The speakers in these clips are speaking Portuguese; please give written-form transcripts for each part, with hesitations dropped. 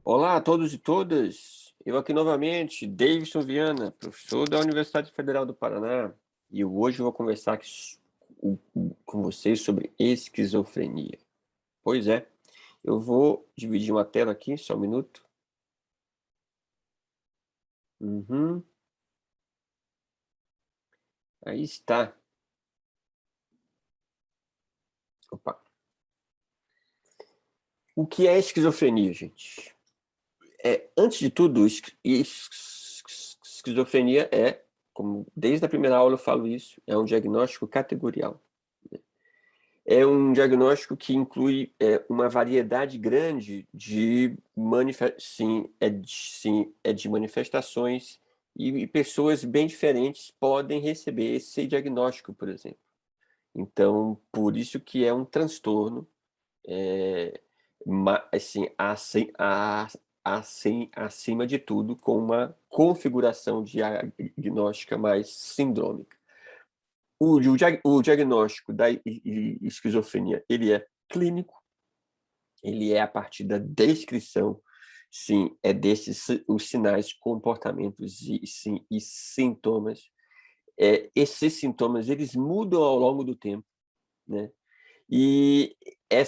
Olá a todos e todas. Eu aqui novamente, Davidson Viana, professor da Universidade Federal do Paraná, e hoje eu vou conversar com vocês sobre esquizofrenia. Pois é, eu vou dividir uma tela aqui, só um minuto. Uhum, aí está. Opa. O que é esquizofrenia, gente? Antes de tudo, esquizofrenia como desde a primeira aula eu falo isso, é um diagnóstico categorial. É um diagnóstico que inclui uma variedade grande de manifestações e pessoas bem diferentes podem receber esse diagnóstico, por exemplo. Então, por isso que é um transtorno, acima de tudo, com uma configuração diagnóstica mais sindrômica. O diagnóstico da esquizofrenia, ele é clínico, ele é a partir da descrição, sim, é desses os sinais, comportamentos e sintomas. Esses sintomas, eles mudam ao longo do tempo, né? E é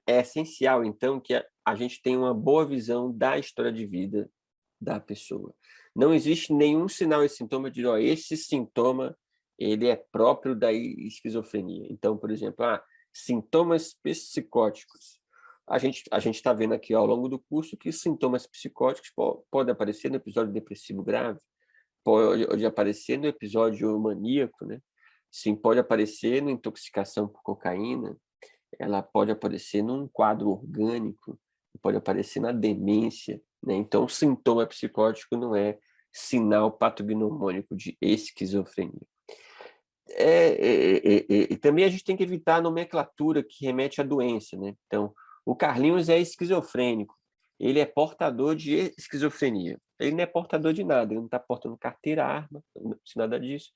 essencial, então, que a gente tenha uma boa visão da história de vida da pessoa. Não existe nenhum sinal e sintoma de, ó, esse sintoma ele é próprio da esquizofrenia. Então, por exemplo, sintomas psicóticos. A gente está vendo aqui ao longo do curso que sintomas psicóticos podem aparecer no episódio depressivo grave, pode aparecer no episódio maníaco, né? Sim, pode aparecer na intoxicação por cocaína, ela pode aparecer num quadro orgânico, pode aparecer na demência, né? Então, o sintoma psicótico não é sinal patognomônico de esquizofrenia. E também a gente tem que evitar a nomenclatura que remete à doença, né? Então, o Carlinhos é esquizofrênico, ele é portador de esquizofrenia. Ele não é portador de nada, ele não está portando carteira, arma, nada disso.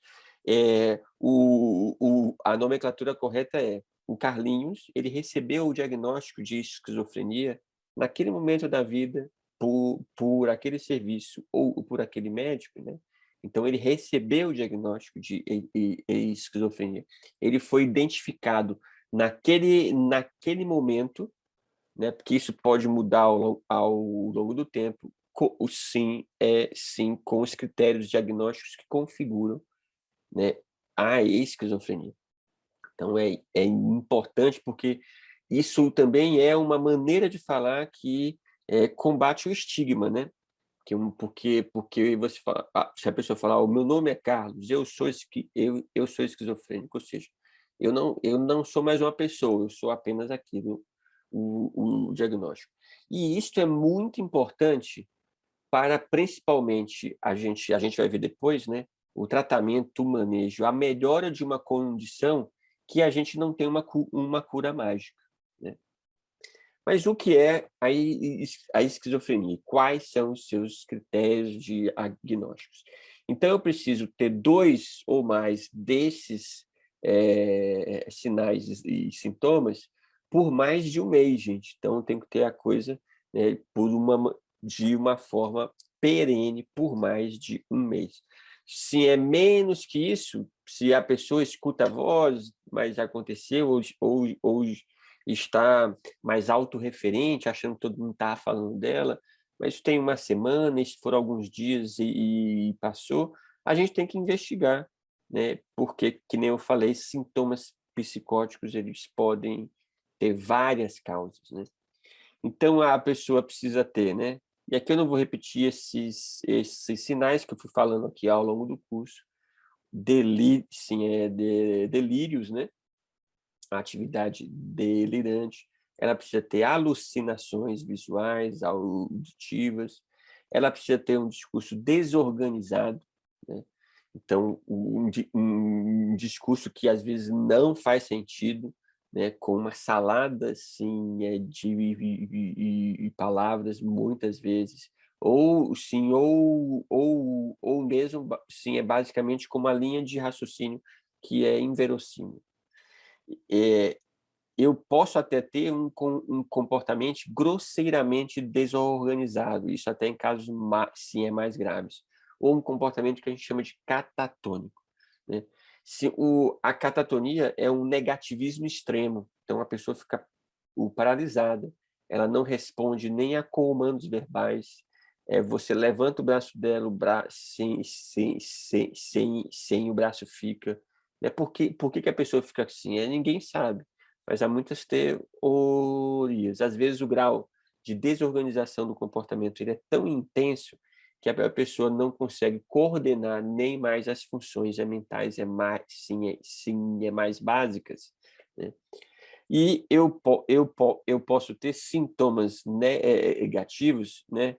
A nomenclatura correta é: o Carlinhos, ele recebeu o diagnóstico de esquizofrenia naquele momento da vida por aquele serviço ou por aquele médico, né? Então, ele recebeu o diagnóstico de esquizofrenia. Ele foi identificado naquele momento, né? Porque isso pode mudar ao longo do tempo, sim, com os critérios diagnósticos que configuram, né, a esquizofrenia. Então, é importante porque isso também é uma maneira de falar que combate o estigma, né? Porque você fala, se a pessoa falar, o meu nome é Carlos, eu sou esquizofrênico, ou seja, eu não sou mais uma pessoa, eu sou apenas aquilo, o diagnóstico. E isto é muito importante para, principalmente, a gente vai ver depois, né, o tratamento, o manejo, a melhora de uma condição que a gente não tem uma cura mágica, né? Mas o que é a esquizofrenia? Quais são os seus critérios diagnósticos? Então, eu preciso ter 2 ou mais desses sinais e sintomas por mais de um mês, gente. Então, eu tenho que ter a coisa, né, de uma forma perene por mais de um mês. Se é menos que isso, se a pessoa escuta a voz, mas aconteceu, ou está mais autorreferente, achando que todo mundo está falando dela, mas tem uma semana, e se for alguns dias e passou, a gente tem que investigar, né? Porque, que nem eu falei, sintomas psicóticos, eles podem ter várias causas, né? Então, a pessoa precisa ter, né? E aqui eu não vou repetir esses sinais que eu fui falando aqui ao longo do curso. Delírios, né? A atividade delirante, ela precisa ter alucinações visuais, auditivas, ela precisa ter um discurso desorganizado, né? Então, um discurso que às vezes não faz sentido, né? Com uma salada assim, de palavras, muitas vezes, ou sim, ou mesmo sim, é basicamente com uma linha de raciocínio que é inverossímil. eu posso até ter um comportamento grosseiramente desorganizado, isso até em casos sim, mais graves, ou um comportamento que a gente chama de catatônico, né? A catatonia é um negativismo extremo, então a pessoa fica paralisada, ela não responde nem a comandos verbais, você levanta o braço dela, o braço sem o braço fica. Por que a pessoa fica assim? Ninguém sabe, mas há muitas teorias. Às vezes o grau de desorganização do comportamento ele é tão intenso que a pessoa não consegue coordenar nem mais as funções mentais mais básicas, né? E eu posso ter sintomas negativos, né?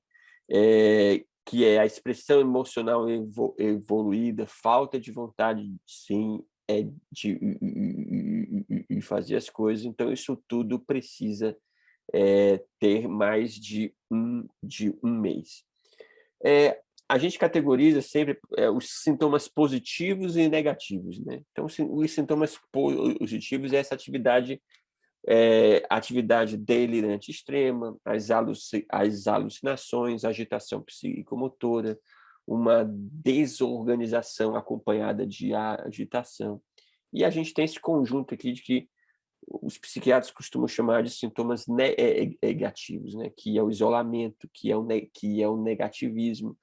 Que é a expressão emocional evoluída, falta de vontade, sim, de fazer as coisas. Então, isso tudo precisa ter mais de um mês. A gente categoriza sempre os sintomas positivos e negativos, né? Então, os sintomas positivos é essa atividade delirante extrema, as alucinações, agitação psicomotora, uma desorganização acompanhada de agitação. E a gente tem esse conjunto aqui de que os psiquiatras costumam chamar de sintomas negativos, né? Que é o isolamento, que é o negativismo,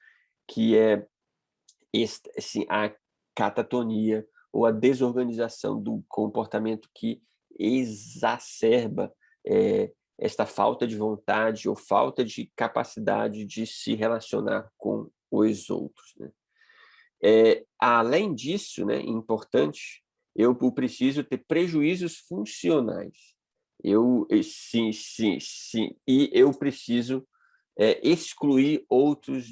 que é assim, a catatonia ou a desorganização do comportamento que exacerba esta falta de vontade ou falta de capacidade de se relacionar com os outros, né? Além disso, né, importante, eu preciso ter prejuízos funcionais. Sim, e eu preciso excluir outros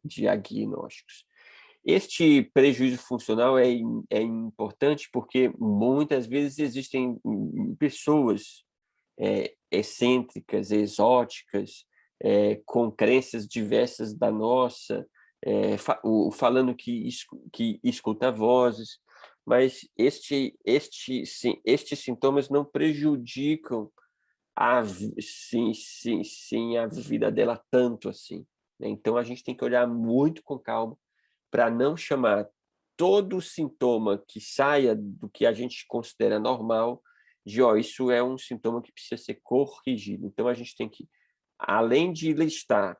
diagnósticos. Este prejuízo funcional é importante porque muitas vezes existem pessoas excêntricas, exóticas, com crenças diversas da nossa, falando que escuta vozes, mas estes sintomas não prejudicam a vida dela tanto assim, né? Então a gente tem que olhar muito com calma para não chamar todo sintoma que saia do que a gente considera normal de, isso é um sintoma que precisa ser corrigido. Então a gente tem que, além de listar,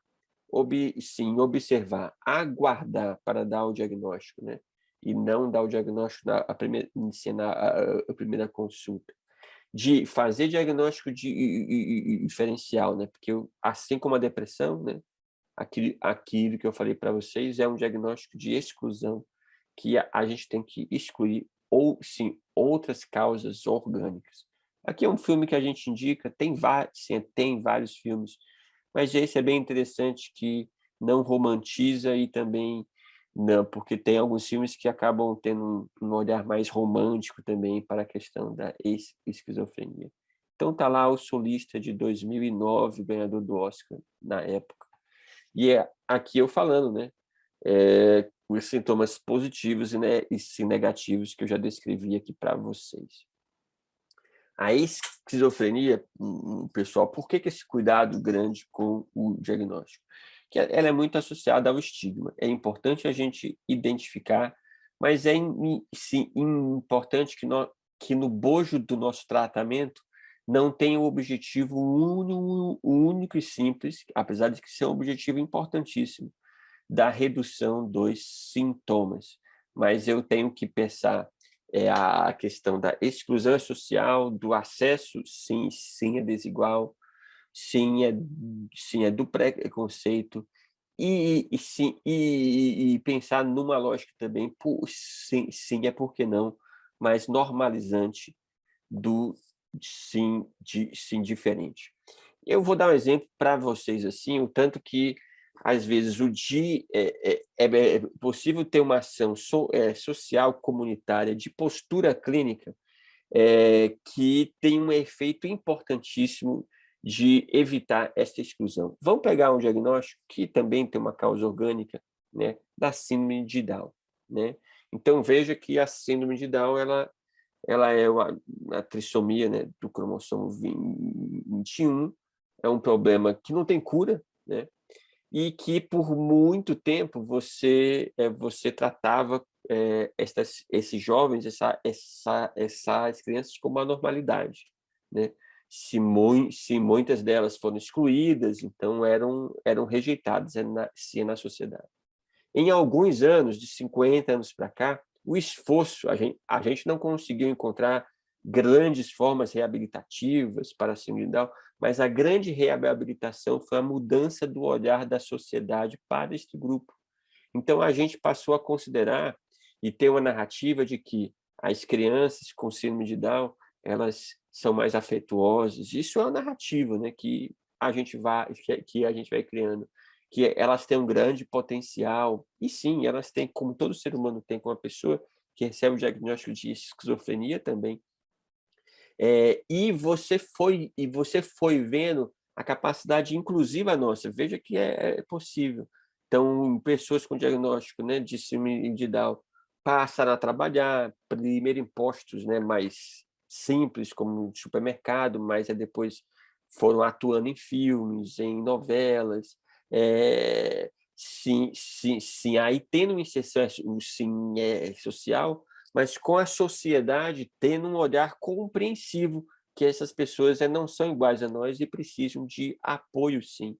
observar, aguardar para dar o diagnóstico, né? E não dar o diagnóstico iniciar a primeira consulta, de fazer diagnóstico diferencial, né? Porque assim como a depressão, né? Aquilo que eu falei para vocês é um diagnóstico de exclusão que a gente tem que excluir ou sim outras causas orgânicas. Aqui é um filme que a gente indica, tem vários filmes, mas esse é bem interessante que não romantiza e também não, porque tem alguns filmes que acabam tendo um olhar mais romântico também para a questão da esquizofrenia. Então tá lá o Solista de 2009, ganhador do Oscar na época. E aqui eu falando, né? Os sintomas positivos e negativos que eu já descrevi aqui para vocês. A esquizofrenia, pessoal, por que esse cuidado grande com o diagnóstico? Que ela é muito associada ao estigma. É importante a gente identificar, mas sim, importante que no bojo do nosso tratamento não tenha o objetivo único e simples, apesar de que ser um objetivo importantíssimo, da redução dos sintomas. Mas eu tenho que pensar a questão da exclusão social, do acesso, sim é desigual, sim é do preconceito, e pensar numa lógica também, sim é por que não, mas normalizante do sim diferente. Eu vou dar um exemplo para vocês, assim, o tanto que, às vezes, é possível ter uma ação social, comunitária, de postura clínica, que tem um efeito importantíssimo de evitar essa exclusão. Vamos pegar um diagnóstico que também tem uma causa orgânica, né, da síndrome de Down, né? Então, veja que a síndrome de Down, ela ela é a trissomia, né, do cromossomo 21, é um problema que não tem cura, né, e que por muito tempo você tratava esses jovens, essas crianças como uma normalidade, né? Se muitas delas foram excluídas, então eram rejeitadas na sociedade. Em alguns anos, de 50 anos para cá, o esforço, a gente não conseguiu encontrar grandes formas reabilitativas para a síndrome de Down, mas a grande reabilitação foi a mudança do olhar da sociedade para este grupo. Então, a gente passou a considerar e ter uma narrativa de que as crianças com síndrome de Down, elas são mais afetuosas. Isso é uma narrativa, né, que a gente vai criando, que elas têm um grande potencial. E sim, elas têm, como todo ser humano tem, com uma pessoa que recebe o diagnóstico de esquizofrenia também. E você foi vendo a capacidade inclusiva nossa. Veja que é possível. Então, pessoas com diagnóstico, né, de síndrome de Down passaram a trabalhar, primeiro em postos, né, mais simples, como supermercado, mas depois foram atuando em filmes, em novelas. Sim, sim, sim. Aí tendo um inserção, o sim social, mas com a sociedade tendo um olhar compreensivo que essas pessoas não são iguais a nós e precisam de apoio, sim,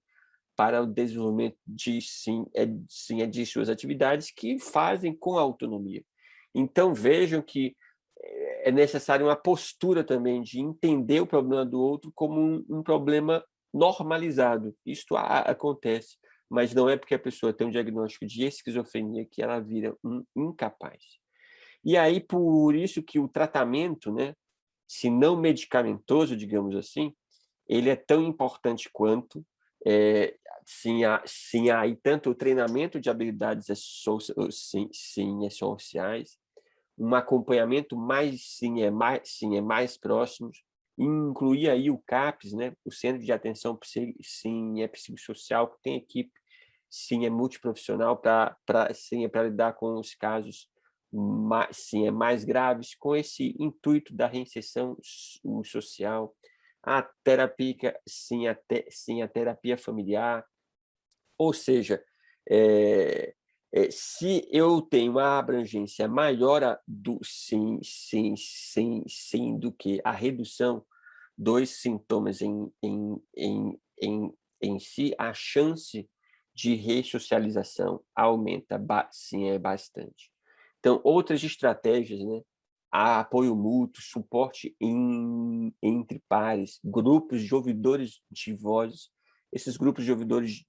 para o desenvolvimento de suas atividades que fazem com autonomia. Então, vejam que é necessário uma postura também de entender o problema do outro como um problema normalizado. Isto acontece, mas não é porque a pessoa tem um diagnóstico de esquizofrenia que ela vira um incapaz. E aí, por isso que o tratamento, né, se não medicamentoso, digamos assim, ele é tão importante quanto, sim, há aí tanto o treinamento de habilidades sociais, um acompanhamento mais próximo, incluir aí o CAPS, né, o Centro de Atenção Psicossocial, que tem equipe, multiprofissional para lidar com os casos mais graves, com esse intuito da reinserção social, a terapia, a terapia familiar, ou seja, se eu tenho uma abrangência maior do que a redução dos sintomas em si, a chance de ressocialização aumenta bastante. Então, outras estratégias, né? Há apoio mútuo, suporte entre pares, grupos de ouvidores de vozes. Esses grupos de ouvidores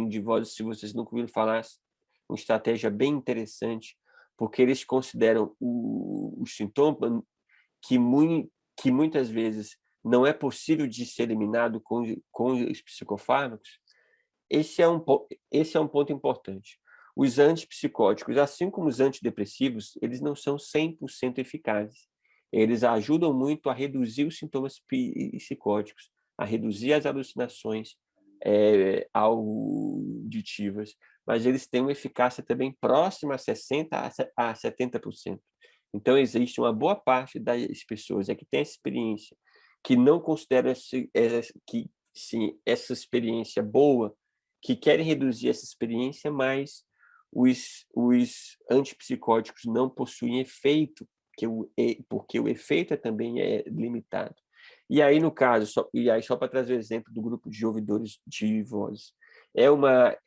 de vozes, se vocês nunca ouviram falar, uma estratégia bem interessante, porque eles consideram os sintomas que muitas vezes não é possível de ser eliminado com os psicofármacos. Esse é um ponto importante. Os antipsicóticos, assim como os antidepressivos, eles não são 100% eficazes. Eles ajudam muito a reduzir os sintomas psicóticos, a reduzir as alucinações auditivas, mas eles têm uma eficácia também próxima a 60% a 70%. Então, existe uma boa parte das pessoas que tem essa experiência, que não consideram essa experiência boa, que querem reduzir essa experiência, mas os antipsicóticos não possuem efeito, porque o efeito também é limitado. E aí, no caso, só para trazer o exemplo do grupo de ouvidores de voz, é uma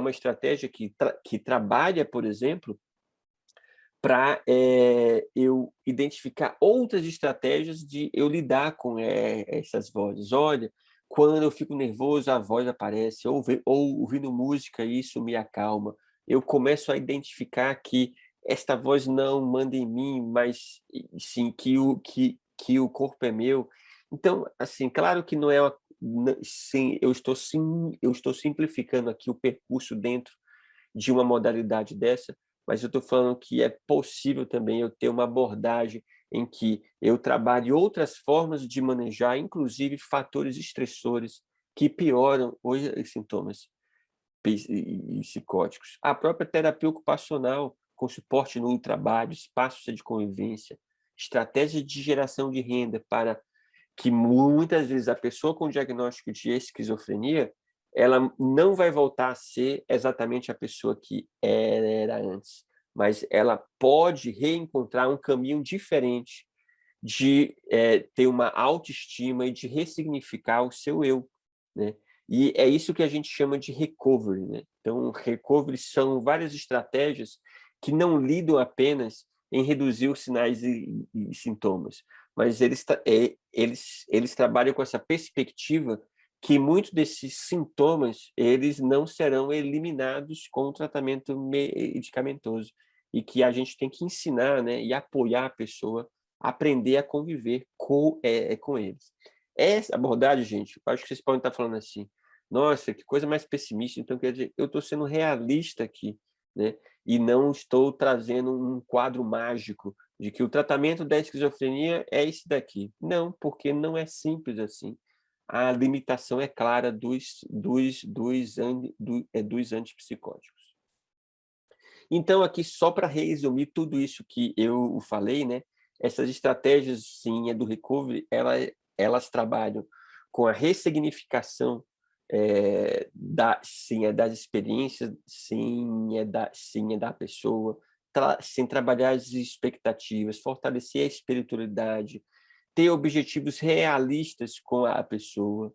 estratégia que trabalha, por exemplo, para eu identificar outras estratégias de eu lidar com essas vozes. Olha, quando eu fico nervoso, a voz aparece, ou ouvindo música, isso me acalma. Eu começo a identificar que esta voz não manda em mim, mas sim que o corpo é meu. Então, assim, claro que não é sim, eu estou simplificando aqui o percurso dentro de uma modalidade dessa, mas eu estou falando que é possível também eu ter uma abordagem em que eu trabalhe outras formas de manejar, inclusive fatores estressores que pioram os sintomas psicóticos. A própria terapia ocupacional, com suporte no trabalho, espaços de convivência, estratégias de geração de renda para que muitas vezes a pessoa com diagnóstico de esquizofrenia, ela não vai voltar a ser exatamente a pessoa que era antes, mas ela pode reencontrar um caminho diferente de ter uma autoestima e de ressignificar o seu eu, né? E é isso que a gente chama de recovery, né? Então, recovery são várias estratégias que não lidam apenas em reduzir os sinais e sintomas, mas eles trabalham com essa perspectiva que muitos desses sintomas eles não serão eliminados com o tratamento medicamentoso e que a gente tem que ensinar, né, e apoiar a pessoa a aprender a conviver com eles. Essa abordagem, gente, eu acho que vocês podem estar falando assim, nossa, que coisa mais pessimista, então quer dizer, eu estou sendo realista aqui, né? E não estou trazendo um quadro mágico de que o tratamento da esquizofrenia é esse daqui. Não, porque não é simples assim. A limitação é clara dos antipsicóticos. Então, aqui, só para resumir tudo isso que eu falei, né? Essas estratégias, sim, do recovery, elas trabalham com a ressignificação das experiências, sim, é da pessoa, sem trabalhar as expectativas, fortalecer a espiritualidade, ter objetivos realistas com a pessoa,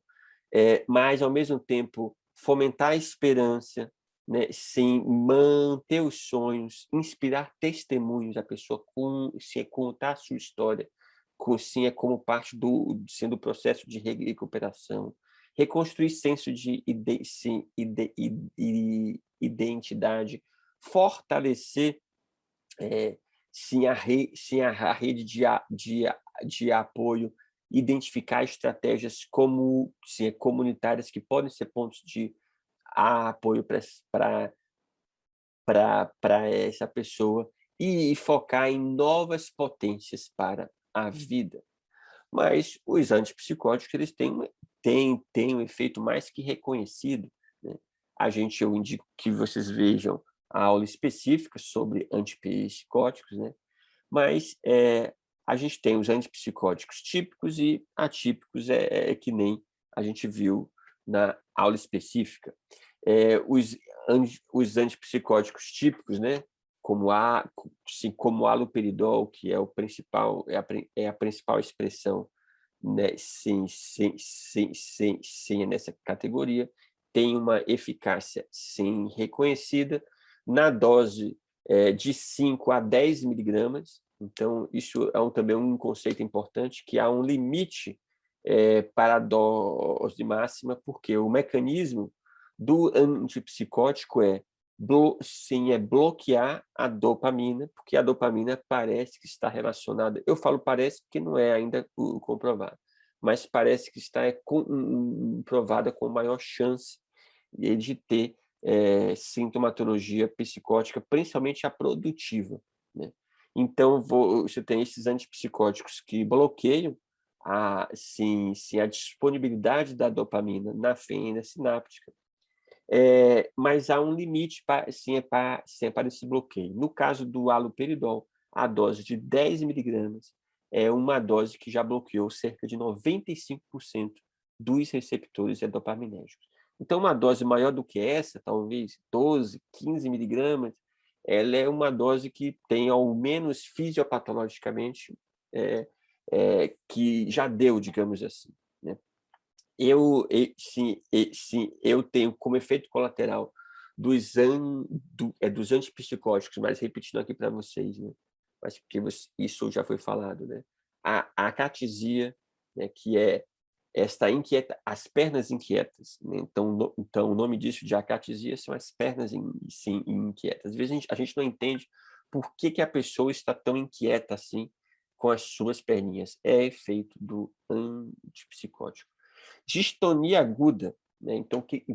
mas, ao mesmo tempo, fomentar a esperança, né? Sim, manter os sonhos, inspirar testemunhos, a pessoa contar a sua história, sim, é como parte sendo processo de recuperação, reconstruir senso de identidade, fortalecer sim, a rede de apoio, identificar estratégias comunitárias que podem ser pontos de apoio para essa pessoa e focar em novas potências para a vida. Mas os antipsicóticos eles têm um efeito mais que reconhecido, né? Eu indico que vocês vejam a aula específica sobre antipsicóticos, né? Mas a gente tem os antipsicóticos típicos e atípicos, que nem a gente viu na aula específica. Os antipsicóticos típicos, né? Como o haloperidol, que é a principal expressão, né? Sim, é nessa categoria, tem uma eficácia sim reconhecida na dose de 5 a 10 miligramas. Então, isso é também um conceito importante, que há um limite para a dose máxima, porque o mecanismo do antipsicótico é bloquear a dopamina, porque a dopamina parece que está relacionada, eu falo parece porque não é ainda comprovado, mas parece que está provada com maior chance de ter sintomatologia psicótica, principalmente a produtiva, né? Então, você tem esses antipsicóticos que bloqueiam a disponibilidade da dopamina na fenda sináptica, mas há um limite para esse bloqueio. No caso do haloperidol, a dose de 10 miligramas é uma dose que já bloqueou cerca de 95% dos receptores dopaminérgicos. Então, uma dose maior do que essa, talvez 12, 15 miligramas, ela é uma dose que tem, ao menos fisiopatologicamente, que já deu, digamos assim, né? Eu tenho como efeito colateral dos antipsicóticos, mas repetindo aqui para vocês, né? Mas porque isso já foi falado, né? A acatesia, né? Que é as pernas inquietas, né? Então, o nome disso de acatesia são as pernas inquietas. Às vezes a gente não entende por que a pessoa está tão inquieta assim com as suas perninhas. É efeito do antipsicótico. Distonia aguda, né? Então, o que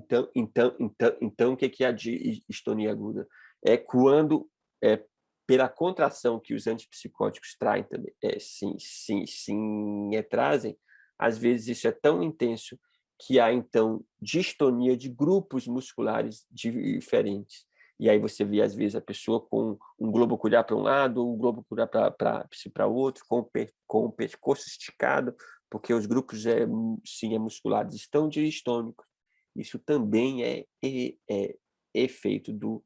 é a distonia aguda? É quando, pela contração que os antipsicóticos trazem também, trazem, às vezes isso é tão intenso que há, então, distonia de grupos musculares diferentes. e aí você vê, às vezes, a pessoa com um globo ocular para um lado, um globo ocular para o outro, com o pescoço esticado, porque os grupos musculares estão diastônicos. Isso também é efeito do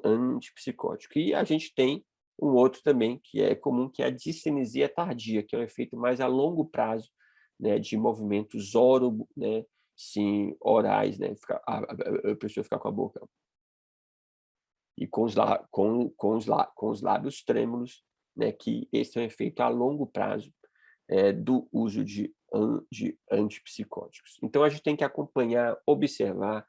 antipsicótico. E a gente tem um outro também, que é comum, que é a discinesia tardia, que é um efeito mais a longo prazo, né, de movimentos né, sim, orais, né, a pessoa ficar com a boca e com os lábios trêmulos, né, que esse é um efeito a longo prazo do uso de antipsicóticos. Então, a gente tem que acompanhar, observar.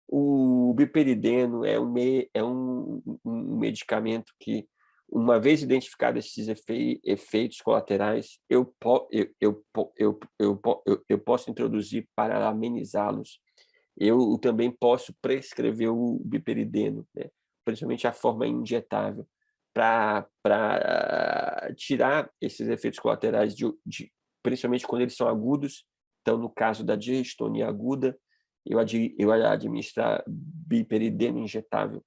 O biperideno é um medicamento que, uma vez identificados esses efeitos colaterais, eu posso introduzir para amenizá-los. Eu também posso prescrever o biperideno, né? Principalmente a forma injetável, para tirar esses efeitos colaterais, principalmente quando eles são agudos. Então, no caso da diastonia aguda, eu administrar biperideno injetável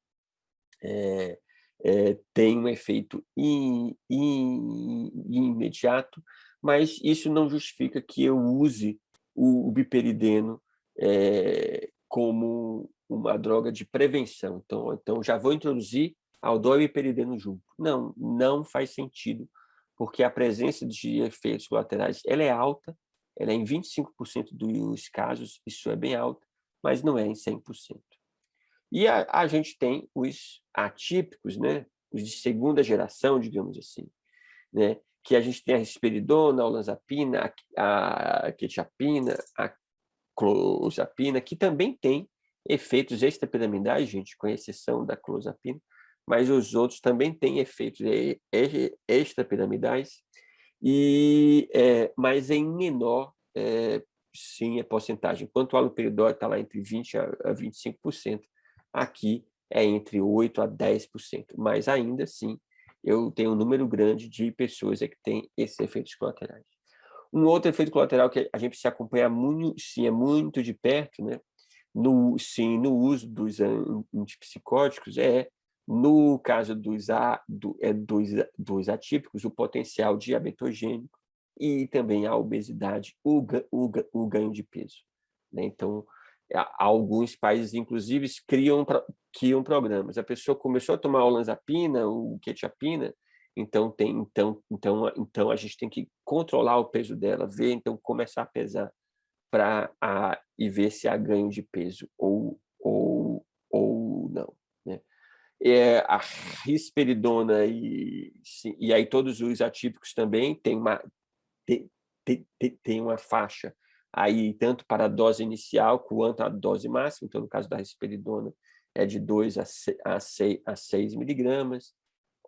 tem um efeito imediato, mas isso não justifica que eu use o biperideno como uma droga de prevenção. Então já vou introduzir aldol e biperideno junto. Não faz sentido, porque a presença de efeitos colaterais ela é alta, ela é em 25% dos casos, isso é bem alto, mas não é em 100%. E a gente tem os atípicos, né? Os de segunda geração, digamos assim, né? Que a gente tem a risperidona, a olanzapina, a quetiapina, a clozapina, que também tem efeitos extrapiramidais, gente, com exceção da clozapina, mas os outros também têm efeitos extrapiramidais, mas em menor, sim, a porcentagem. Enquanto o haloperidol está lá entre 20% a 25%, aqui é entre 8% a 10%, mas ainda assim eu tenho um número grande de pessoas que têm esses efeitos colaterais. Um outro efeito colateral que a gente precisa acompanhar muito de perto, né? No uso dos antipsicóticos, no caso dos atípicos, o potencial diabetogênico e também a obesidade, o ganho de peso, né? Então, alguns países, inclusive, criam programas. A pessoa começou a tomar olanzapina, o quetiapina, então a gente tem que controlar o peso dela, começar a pesar e ver se há ganho de peso ou não, né? A risperidona e aí todos os atípicos também tem uma faixa aí tanto para a dose inicial quanto a dose máxima. Então, no caso da risperidona, é de 2 a 6 miligramas,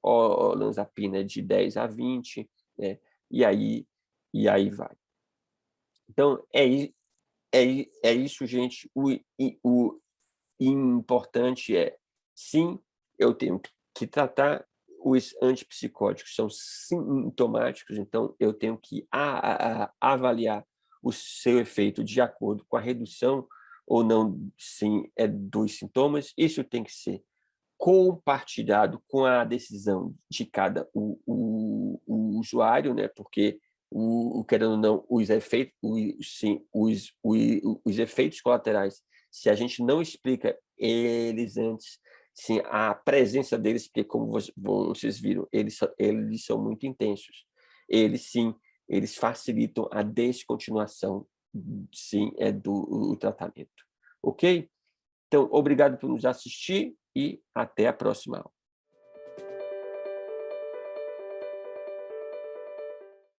olanzapina é de 10 a 20, né? E aí vai. Então, é isso, gente. O importante sim, eu tenho que tratar. Os antipsicóticos são sintomáticos, então eu tenho que avaliar o seu efeito de acordo com a redução ou não, sim, dos sintomas. Isso tem que ser compartilhado com a decisão de cada o usuário, né? Porque querendo ou não, os efeitos colaterais, se a gente não explica eles antes, sim, a presença deles, porque como vocês viram, eles são muito intensos. Eles facilitam a descontinuação, sim, do tratamento. Ok? Então, obrigado por nos assistir e até a próxima aula.